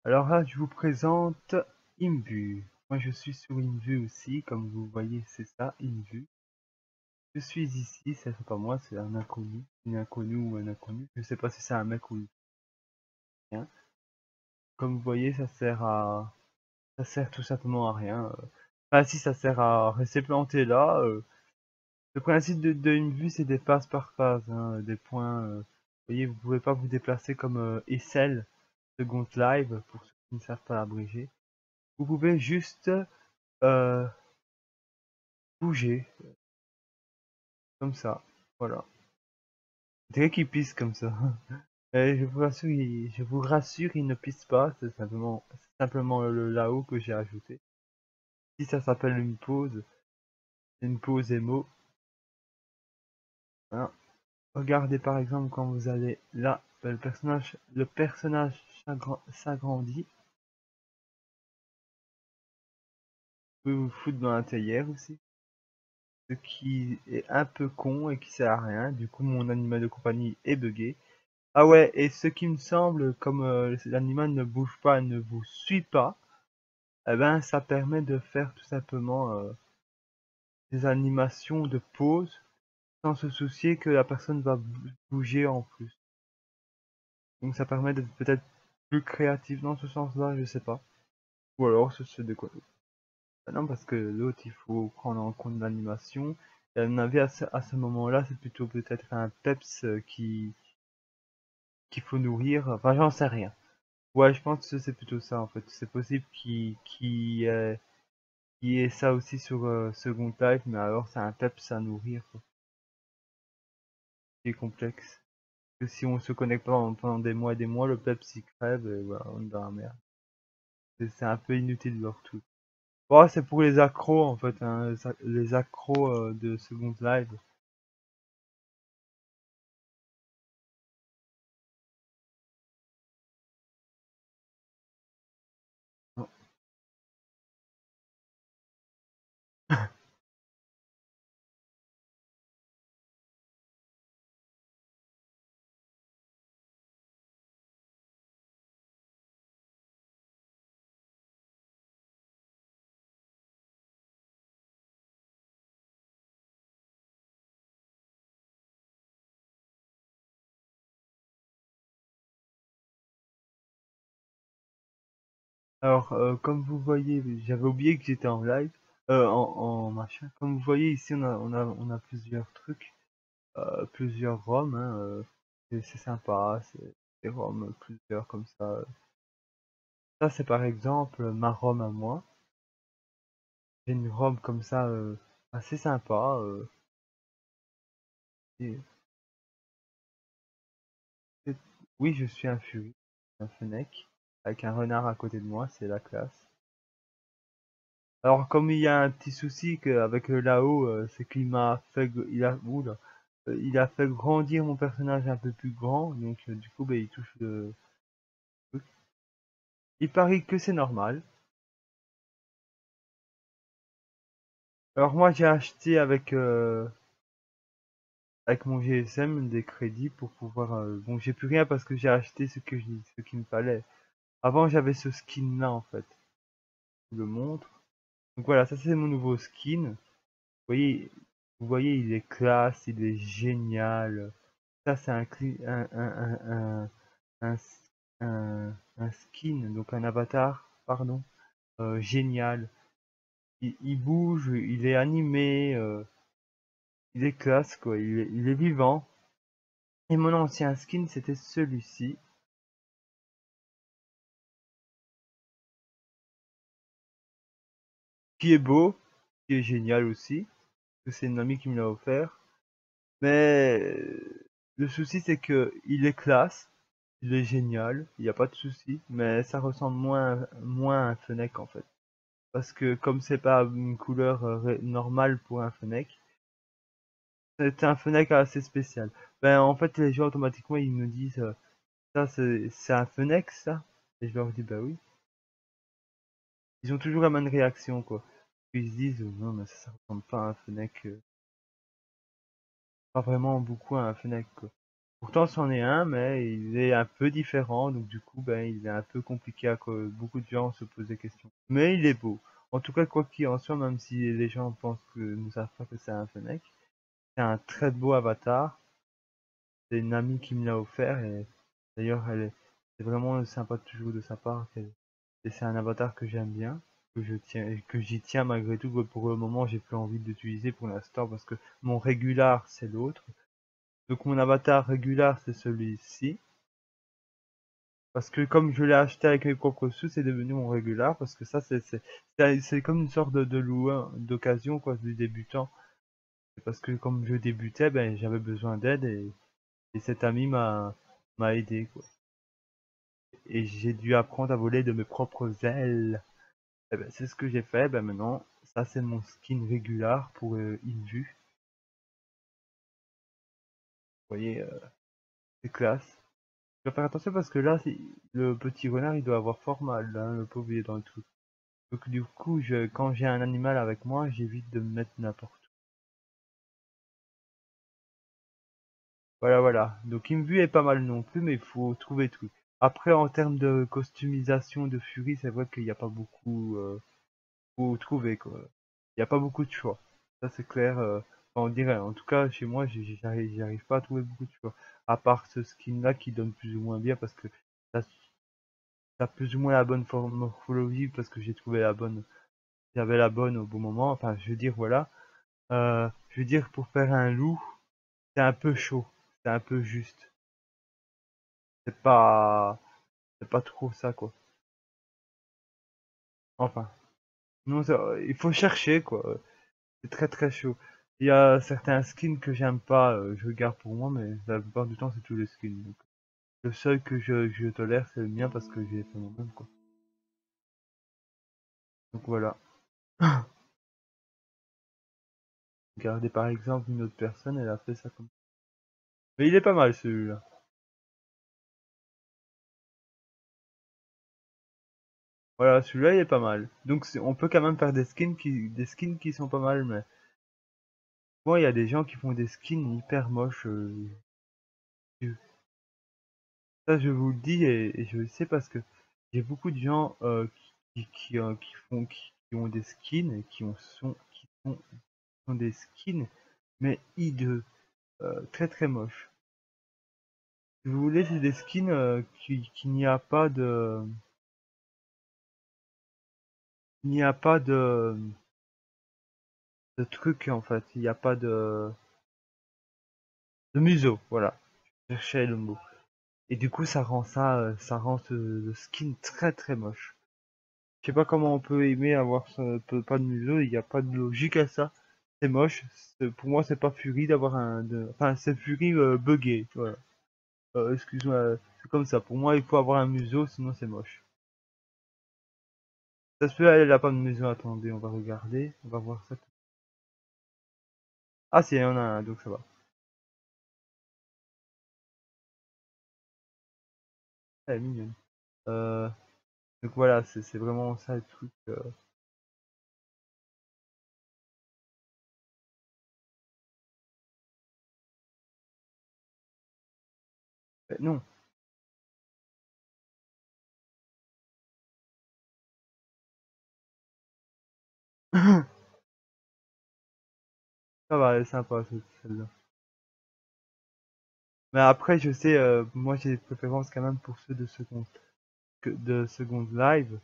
Alors là, je vous présente InVue. Moi, je suis sur InVue aussi, comme vous voyez, c'est ça, InVue. Je suis ici, ça c'est pas moi, c'est un inconnu, une inconnue ou un inconnu. Je sais pas si c'est un mec ou rien. Comme vous voyez, ça sert tout simplement à rien. Enfin, si ça sert à rester planté là. Le principe de InVue, c'est des phases par phase, hein, des points. Vous voyez, vous pouvez pas vous déplacer comme Essel, Second Live, pour ceux qui ne savent pas l'abréger. Vous pouvez juste euh, bouger, comme ça, voilà. Dès qu'il pisse comme ça. Et je vous rassure, il ne pisse pas, c'est simplement le là-haut que j'ai ajouté. Si ça s'appelle une pause émo. Hein. Regardez par exemple quand vous allez là, le personnage s'agrandit. Vous pouvez vous foutre dans la théière aussi. Ce qui est un peu con et qui sert à rien. Du coup, mon animal de compagnie est buggé. Ah ouais, et ce qui me semble, comme l'animal ne bouge pas, ne vous suit pas, eh ben ça permet de faire tout simplement des animations de pause sans se soucier que la personne va bouger en plus. Donc ça permet d'être peut-être plus créatif dans ce sens-là, je sais pas. Ou alors c'est de quoi. Ah non, parce que l'autre il faut prendre en compte l'animation. Et à mon avis à ce moment-là, c'est plutôt peut-être un peps qu'il faut nourrir. Enfin, j'en sais rien. Ouais, je pense que c'est plutôt ça en fait. C'est possible qu'il y ait ça aussi sur Second Life, mais alors c'est un peps à nourrir, quoi, qui est complexe. Que si on se connecte pas pendant des mois et des mois, le peps il crève et voilà, on est dans la merde. C'est un peu inutile leur truc. Bon, c'est pour les accros en fait, hein, les accros de Second Life. Non. Alors, comme vous voyez, j'avais oublié que j'étais en live, en machin. Comme vous voyez ici, on a plusieurs trucs, plusieurs ROM, hein, c'est sympa, c'est des ROM plusieurs comme ça. Ça, c'est par exemple ma ROM à moi. J'ai une ROM comme ça, assez sympa. Et- et- oui, je suis un Fury, un Fennec, avec un renard à côté de moi, c'est la classe. Alors, comme il y a un petit souci avec le là-haut, c'est qu'il m'a fait, oula, il a fait grandir mon personnage un peu plus grand, donc du coup, bah, il touche le truc. Il paraît que c'est normal. Alors moi, j'ai acheté avec mon GSM des crédits pour pouvoir. Bon, j'ai plus rien parce que j'ai acheté ce qu'il me fallait. Avant, j'avais ce skin là en fait. Je vous le montre. Donc voilà, ça c'est mon nouveau skin. Vous voyez, il est classe, il est génial. Ça c'est un, un skin, donc un avatar, pardon, génial. Il bouge, il est animé, il est classe quoi, il est vivant. Et mon ancien skin c'était celui-ci, qui est beau, qui est génial aussi, parce que c'est une amie qui me l'a offert. Mais le souci c'est que il est classe, il est génial, il n'y a pas de souci, mais ça ressemble moins à un Fennec en fait. Parce que comme c'est pas une couleur normale pour un Fennec, c'est un Fennec assez spécial. Ben en fait les gens automatiquement ils me disent ça c'est un Fennec ça? Et je leur dis bah oui. Ils ont toujours la même réaction quoi. Ils se disent non mais ça ressemble pas à un Fennec, pas vraiment beaucoup à un Fennec quoi. Pourtant, c'en est un, mais il est un peu différent, donc du coup, ben, il est un peu compliqué à que beaucoup de gens se posent des questions. Mais il est beau. En tout cas, quoi qu'il en soit, même si les gens pensent que ne savent pas que c'est un Fennec, c'est un très beau avatar. C'est une amie qui me l'a offert et d'ailleurs, c'est vraiment sympa toujours de sa part. Et c'est un avatar que j'aime bien, que je tiens, et que j'y tiens malgré tout. Que pour le moment, j'ai plus envie d'utiliser pour l'instant parce que mon régular, c'est l'autre. Donc mon avatar régular, c'est celui-ci. Parce que comme je l'ai acheté avec mes propres sous, c'est devenu mon régular. Parce que ça, c'est comme une sorte de loueur d'occasion, quoi, du débutant. Parce que comme je débutais, ben, j'avais besoin d'aide et cet ami m'a aidé, quoi. Et j'ai dû apprendre à voler de mes propres ailes. Et ben, c'est ce que j'ai fait. Ben, maintenant, ça, c'est mon skin régular pour Invu. Vous voyez, c'est classe. Je dois faire attention parce que là, le petit renard, il doit avoir fort mal, hein, le pauvre, il est dans le truc. Donc du coup, quand j'ai un animal avec moi, j'évite de me mettre n'importe où. Voilà, voilà. Donc Invu est pas mal non plus, mais il faut trouver tout. Après, en termes de customisation de Fury, c'est vrai qu'il n'y a pas beaucoup. Faut trouver quoi. Il n'y a pas beaucoup de choix. Ça c'est clair. Enfin, on dirait. En tout cas, chez moi, j'arrive pas à trouver beaucoup de choix. À part ce skin-là qui donne plus ou moins bien parce que ça, ça a plus ou moins la bonne morphologie parce que j'ai trouvé la bonne. J'avais la bonne au bon moment. Enfin, je veux dire, voilà. Je veux dire, pour faire un loup, c'est un peu chaud. C'est un peu juste. C'est pas, c'est pas trop ça, quoi. Enfin, non, il faut chercher, quoi. C'est très très chaud. Il y a certains skins que j'aime pas, je garde pour moi, mais la plupart du temps, c'est tous les skins. Donc, le seul que je tolère, c'est le mien parce que j'ai fait moi-même, quoi. Donc voilà. Regardez par exemple une autre personne, elle a fait ça comme ça. Mais il est pas mal celui-là. Voilà, celui-là il est pas mal. Donc on peut quand même faire des skins qui sont pas mal, mais bon, il y a des gens qui font des skins hyper moches. Ça, je vous le dis et je le sais parce que j'ai beaucoup de gens qui ont des skins et sont des skins, mais hideux, très très moches. Si vous voulez, c'est des skins qu'il n'y a pas il n'y a pas de truc en fait, il n'y a pas de museau, voilà. Je cherchais le mot. Et du coup, ça rend le skin très très moche. Je sais pas comment on peut aimer avoir pas de museau, il n'y a pas de logique à ça. C'est moche. Pour moi, c'est pas Fury d'avoir enfin, c'est Fury buggé. Voilà. Excuse-moi, c'est comme ça. Pour moi, il faut avoir un museau, sinon c'est moche. Ça se peut, elle a pas de museau. Attendez, on va regarder. On va voir ça. Ah, si, il y en a un, donc ça va. Elle est mignonne. Euh, donc voilà, c'est vraiment ça le truc. Non. Ça va, elle est sympa celle-là. Mais après, je sais, moi j'ai des préférences quand même pour ceux de seconde live.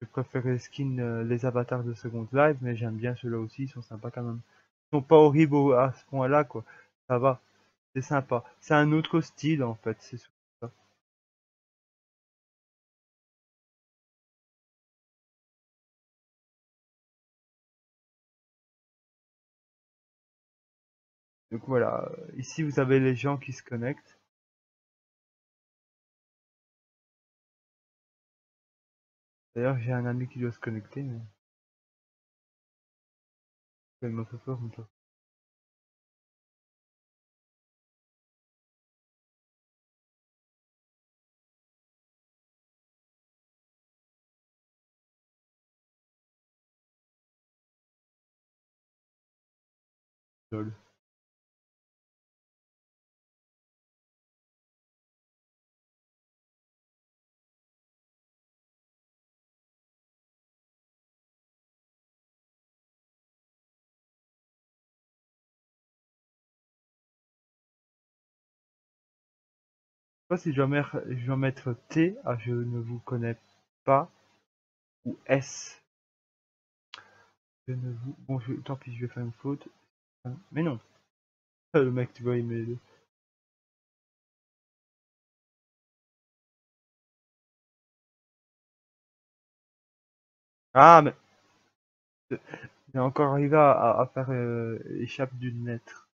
Je préfère les avatars de Second Life, mais j'aime bien ceux-là aussi, ils sont sympas quand même. Ils sont pas horribles à ce point-là, quoi. Ça va, c'est sympa. C'est un autre style, en fait, c'est surtout ça. Donc voilà, ici vous avez les gens qui se connectent. D'ailleurs, j'ai un ami qui doit se connecter, mais il m'a fait peur, toi. Lol. pas si je dois mettre T, ah je ne vous connais pas, ou S. Je ne vous... Bon, tant pis, je vais faire une faute. Mais non. Le mec, tu vois, il met... Ah, mais... Il est encore arrivé à faire échappe d'une lettre.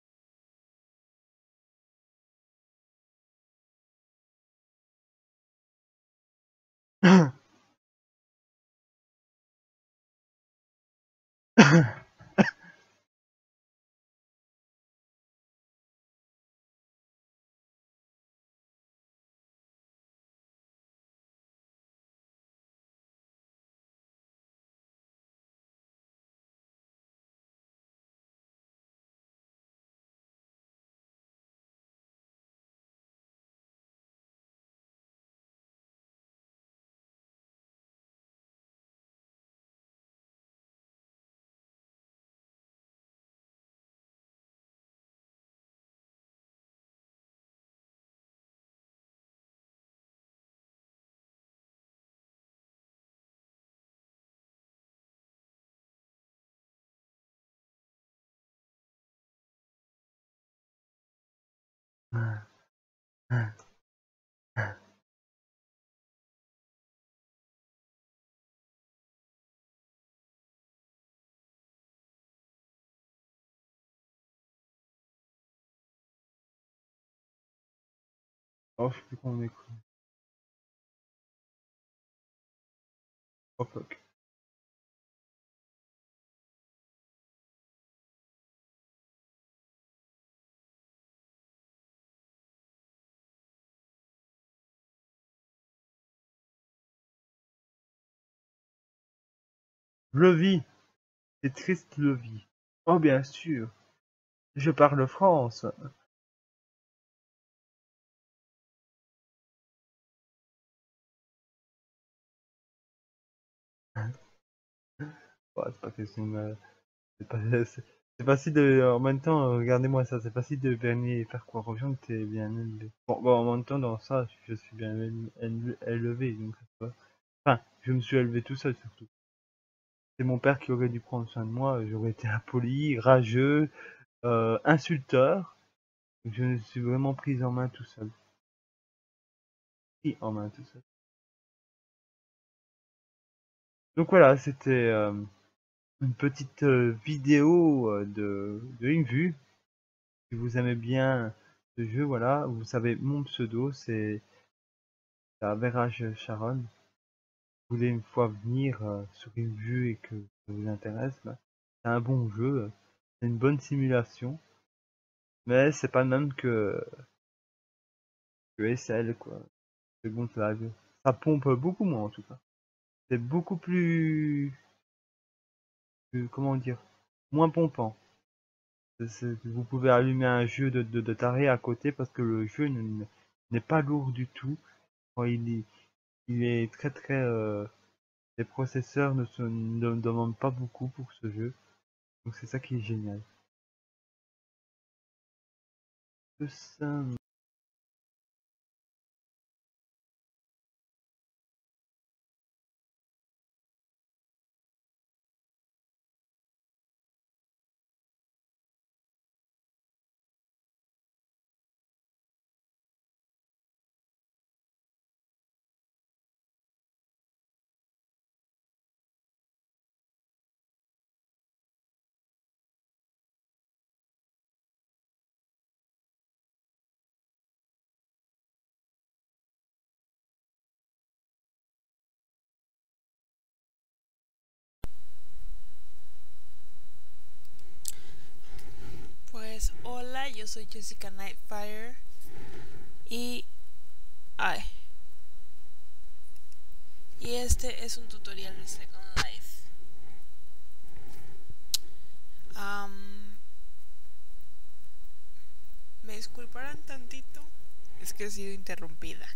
Oh, je sais plus comment on écrit. Oh, fuck. Le vis. C'est triste le vis. Oh, bien sûr. Je parle France. Oh, c'est pas question de... C'est pas... C'est facile de... En même temps, regardez-moi ça, c'est facile de venir faire croire aux gens que t'es bien élevé. Bon, en même temps, dans ça, je suis bien élevé, donc ça va. Enfin, je me suis élevé tout seul, surtout. C'est mon père qui aurait dû prendre soin de moi, j'aurais été impoli, rageux, insulteur. Je me suis vraiment pris en main tout seul. Pris en main tout seul. Donc voilà, c'était une petite vidéo de une vue. Si vous aimez bien ce jeu, voilà, vous savez, mon pseudo, c'est Average Sharon. Vous voulez une fois venir sur une vue et que ça vous intéresse, bah, c'est un bon jeu, c'est une bonne simulation, mais c'est pas le même que SL, quoi. Second Life. Ça pompe beaucoup moins en tout cas. C'est beaucoup comment dire, moins pompant. Vous pouvez allumer un jeu de taré à côté parce que le jeu n'est pas lourd du tout. Quand il est très très... les processeurs ne demandent pas beaucoup pour ce jeu. Donc c'est ça qui est génial. Ça, Pues hola, yo soy Jessica Nightfire y ay, y este es un tutorial de Second Life. Me disculparán tantito, es que he sido interrumpida.